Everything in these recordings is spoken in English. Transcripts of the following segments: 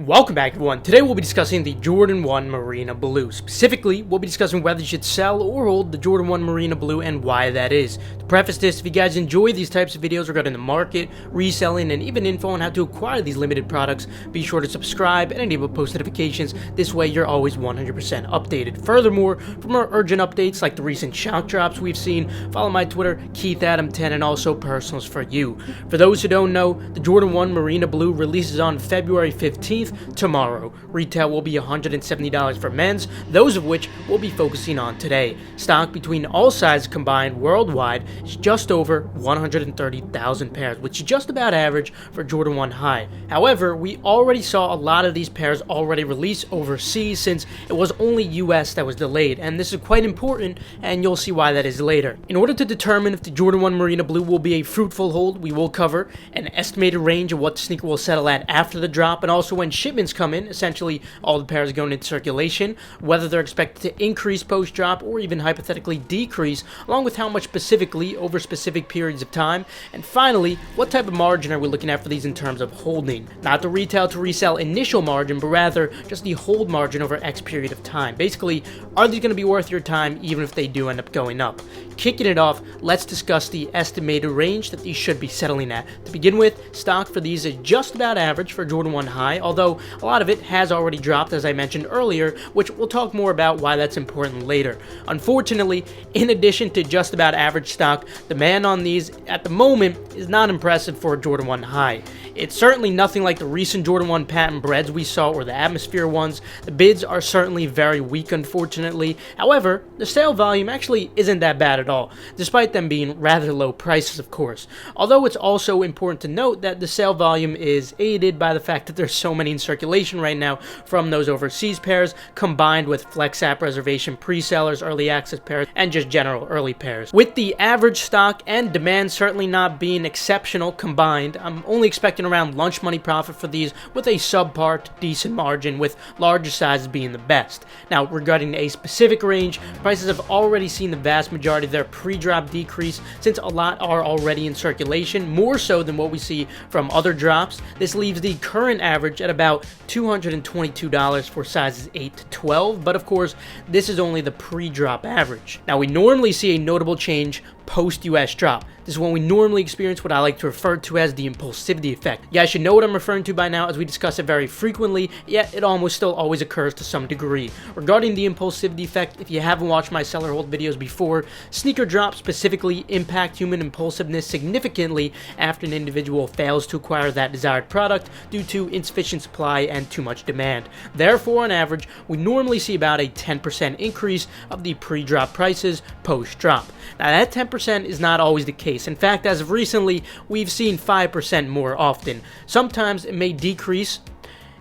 Welcome back everyone. Today we'll be discussing the Jordan 1 Marina Blue. Specifically, we'll be discussing whether you should sell or hold the Jordan 1 Marina Blue and why that is. To preface this, if you guys enjoy these types of videos regarding the market, reselling, and even info on how to acquire these limited products, be sure to subscribe and enable post notifications. This way you're always 100% updated. Furthermore, for more urgent updates like the recent shock drops we've seen, follow my Twitter, KeithAdam10, and also personals for you. For those who don't know, the Jordan 1 Marina Blue releases on February 15th, tomorrow. Retail will be $170 for men's, those of which we'll be focusing on today. Stock between all sizes combined worldwide is just over 130,000 pairs, which is just about average for Jordan 1 High. However, we already saw a lot of these pairs already released overseas since it was only US that was delayed, and this is quite important, and you'll see why that is later. In order to determine if the Jordan 1 Marina Blue will be a fruitful hold, we will cover an estimated range of what the sneaker will settle at after the drop, and also when shipments come in, essentially all the pairs going into circulation, whether they're expected to increase post-drop or even hypothetically decrease, along with how much specifically over specific periods of time, and finally, what type of margin are we looking at for these in terms of holding. Not the retail to resell initial margin, but rather just the hold margin over X period of time. Basically, are these going to be worth your time even if they do end up going up? Kicking it off, let's discuss the estimated range that these should be settling at. To begin with, stock for these is just about average for Jordan 1 High, although a lot of it has already dropped, as I mentioned earlier, which we'll talk more about why that's important later. Unfortunately, in addition to just about average stock, demand on these at the moment is not impressive for Jordan 1 High. It's certainly nothing like the recent Jordan 1 patent breads we saw or the Atmosphere ones. The bids are certainly very weak, unfortunately. However, the sale volume actually isn't that bad at all, despite them being rather low prices, of course. Although it's also important to note that the sale volume is aided by the fact that there's so many in circulation right now from those overseas pairs, combined with Flex app reservation pre-sellers, early access pairs, and just general early pairs. With the average stock and demand certainly not being exceptional combined, I'm only expecting around lunch money profit for these with a subpar to decent margin, with larger sizes being the best. Now, regarding a specific range, prices have already seen the vast majority of their pre-drop decrease since a lot are already in circulation, more so than what we see from other drops. This leaves the current average at about $222 for sizes 8 to 12, but of course, this is only the pre-drop average. Now, we normally see a notable change post-US drop. This is when we normally experience what I like to refer to as the impulsivity effect. You guys should know what I'm referring to by now, as we discuss it very frequently, yet it almost still always occurs to some degree. Regarding the impulsivity effect, if you haven't watched my seller hold videos before, sneaker drops specifically impact human impulsiveness significantly after an individual fails to acquire that desired product due to insufficient supply and too much demand. Therefore, on average, we normally see about a 10% increase of the pre-drop prices post-drop. Now, that 10% is not always the case. In fact, as of recently, we've seen 5% more often. Sometimes it may decrease.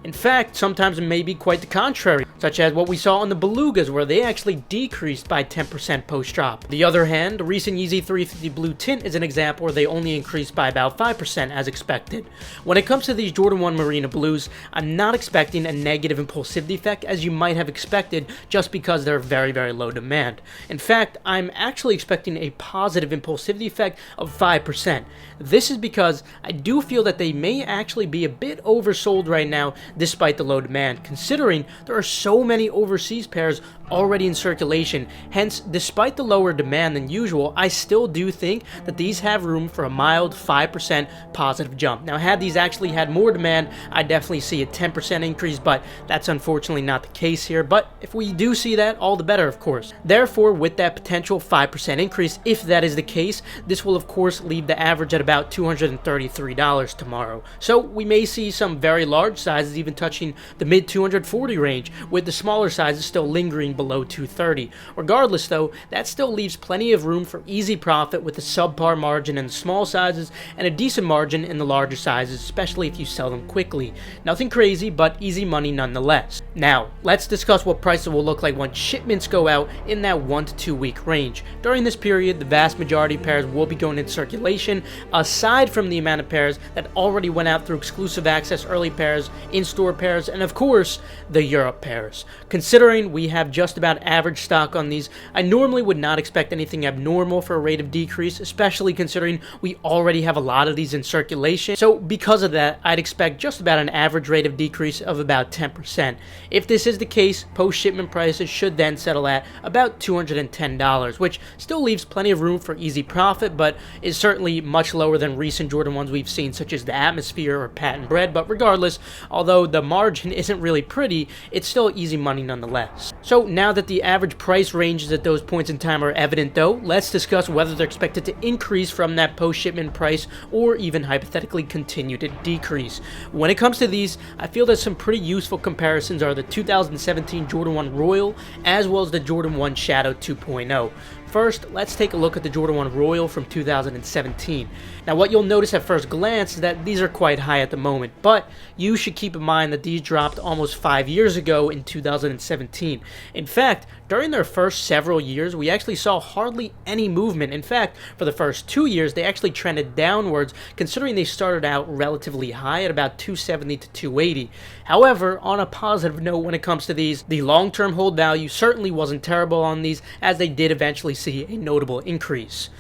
In fact, sometimes it may be quite the contrary, such as what we saw on the Belugas, where they actually decreased by 10% post-drop. On the other hand, the recent Yeezy 350 Blue Tint is an example where they only increased by about 5% as expected. When it comes to these Jordan 1 Marina Blues, I'm not expecting a negative impulsivity effect as you might have expected just because they're very, very low demand. In fact, I'm actually expecting a positive impulsivity effect of 5%. This is because I do feel that they may actually be a bit oversold right now despite the low demand, considering there are so many overseas pairs already in circulation. Hence, despite the lower demand than usual, I still do think that these have room for a mild 5% positive jump. Now, had these actually had more demand, I definitely see a 10% increase, but that's unfortunately not the case here. But if we do see that, all the better, of course. Therefore, with that potential 5% increase, if that is the case, this will of course leave the average at about $233 tomorrow. So we may see some very large sizes even touching the mid 240 range, with the smaller sizes still lingering below 230. Regardless though, that still leaves plenty of room for easy profit with a subpar margin in the small sizes and a decent margin in the larger sizes, especially if you sell them quickly. Nothing crazy, but easy money nonetheless. Now, let's discuss what prices will look like when shipments go out in that 1 to 2 week range. During this period, the vast majority of pairs will be going into circulation, aside from the amount of pairs that already went out through exclusive access early pairs, in-store pairs, and of course, the Europe pairs. $10. Considering we have just about average stock on these, I normally would not expect anything abnormal for a rate of decrease, especially considering we already have a lot of these in circulation. So because of that, I'd expect just about an average rate of decrease of about 10%. If this is the case, post-shipment prices should then settle at about $210, which still leaves plenty of room for easy profit, but is certainly much lower than recent Jordan 1s we've seen, such as the Atmosphere or Patent Bread. But regardless, although the margin isn't really pretty, it's still easy money nonetheless. So now that the average price ranges at those points in time are evident though, let's discuss whether they're expected to increase from that post-shipment price or even hypothetically continue to decrease. When it comes to these, I feel that some pretty useful comparisons are the 2017 Jordan 1 Royal as well as the Jordan 1 Shadow 2.0. First, let's take a look at the Jordan 1 Royal from 2017. Now, what you'll notice at first glance is that these are quite high at the moment, but you should keep in mind that these dropped almost 5 years ago in 2017. In fact, during their first several years, we actually saw hardly any movement. In fact, for the first 2 years, they actually trended downwards, considering they started out relatively high at about 270 to 280. However, on a positive note when it comes to these, the long-term hold value certainly wasn't terrible on these, as they did eventually see a notable increase.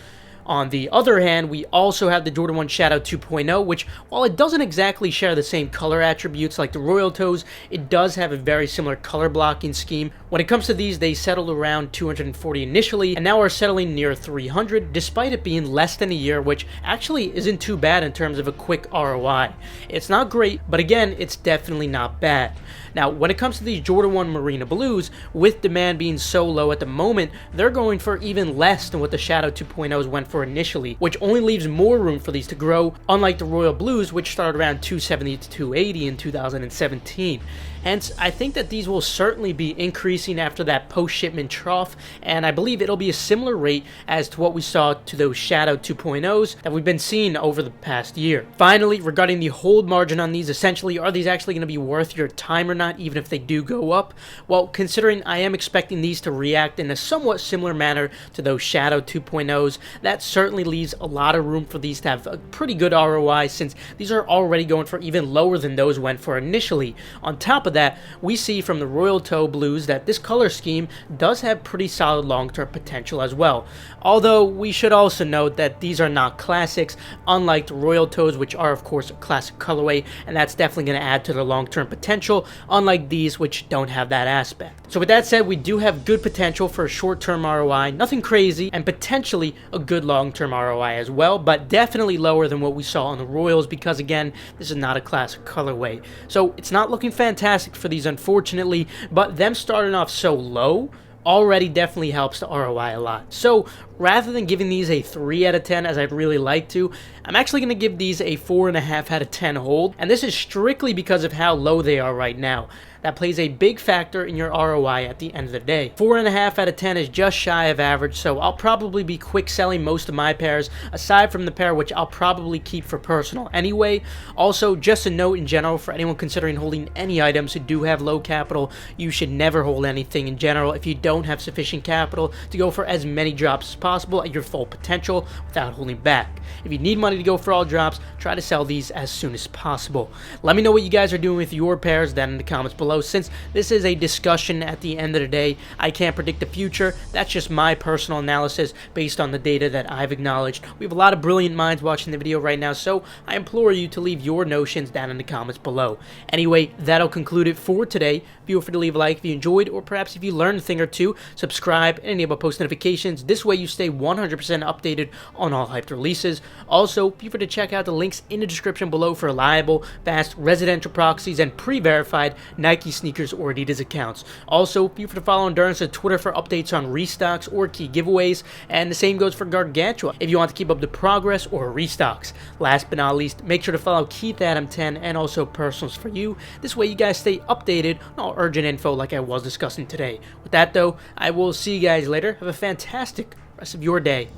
On the other hand, we also have the Jordan 1 Shadow 2.0, which, while it doesn't exactly share the same color attributes like the Royal Toes, it does have a very similar color blocking scheme. When it comes to these, they settled around 240 initially, and now are settling near 300, despite it being less than a year, which actually isn't too bad in terms of a quick ROI. It's not great, but again, it's definitely not bad. Now, when it comes to these Jordan 1 Marina Blues, with demand being so low at the moment, they're going for even less than what the Shadow 2.0s went for initially, which only leaves more room for these to grow, unlike the Royal Blues, which started around 270 to 280 in 2017. Hence, I think that these will certainly be increasing after that post-shipment trough, and I believe it'll be a similar rate as to what we saw to those Shadow 2.0s that we've been seeing over the past year. Finally, regarding the hold margin on these, essentially, are these actually going to be worth your time or not, even if they do go up? Well, considering I am expecting these to react in a somewhat similar manner to those Shadow 2.0s, that certainly leaves a lot of room for these to have a pretty good ROI, since these are already going for even lower than those went for initially. On top of that, we see from the Royal Toe Blues that this color scheme does have pretty solid long-term potential as well. Although we should also note that these are not classics, unlike the Royal Toes, which are of course a classic colorway, and that's definitely going to add to their long-term potential, unlike these, which don't have that aspect. So with that said, we do have good potential for a short-term ROI, nothing crazy, and potentially a good long-term ROI as well, but definitely lower than what we saw on the Royals, because again, this is not a classic colorway. So it's not looking fantastic for these, unfortunately, but them starting off so low already definitely helps the ROI a lot. So rather than giving these a 3 out of 10 as I'd really like to, I'm actually going to give these a 4.5 out of 10 hold, and this is strictly because of how low they are right now. That plays a big factor in your ROI at the end of the day. 4.5 out of 10 is just shy of average, so I'll probably be quick selling most of my pairs, aside from the pair which I'll probably keep for personal anyway. Also, just a note in general for anyone considering holding any items who do have low capital, you should never hold anything in general if you don't have sufficient capital to go for as many drops as possible at your full potential without holding back. If you need money to go for all drops, try to sell these as soon as possible. Let me know what you guys are doing with your pairs down in the comments below. Since this is a discussion at the end of the day, I can't predict the future. That's just my personal analysis based on the data that I've acknowledged. We have a lot of brilliant minds watching the video right now, so I implore you to leave your notions down in the comments below. Anyway, that'll conclude it for today. Feel free to leave a like if you enjoyed, or perhaps if you learned a thing or two. Subscribe and enable post notifications. This way you stay 100% updated on all hyped releases. Also, feel free to check out the links in the description below for reliable, fast residential proxies and pre-verified Nike sneakers or Adidas accounts. Also, feel free to follow Endurance on Twitter for updates on restocks or key giveaways, and the same goes for Gargantua if you want to keep up the progress or restocks. Last but not least, make sure to follow KeithAdam10 and also Personals for You. This way you guys stay updated on all urgent info like I was discussing today. With that though, I will see you guys later. Have a fantastic rest of your day.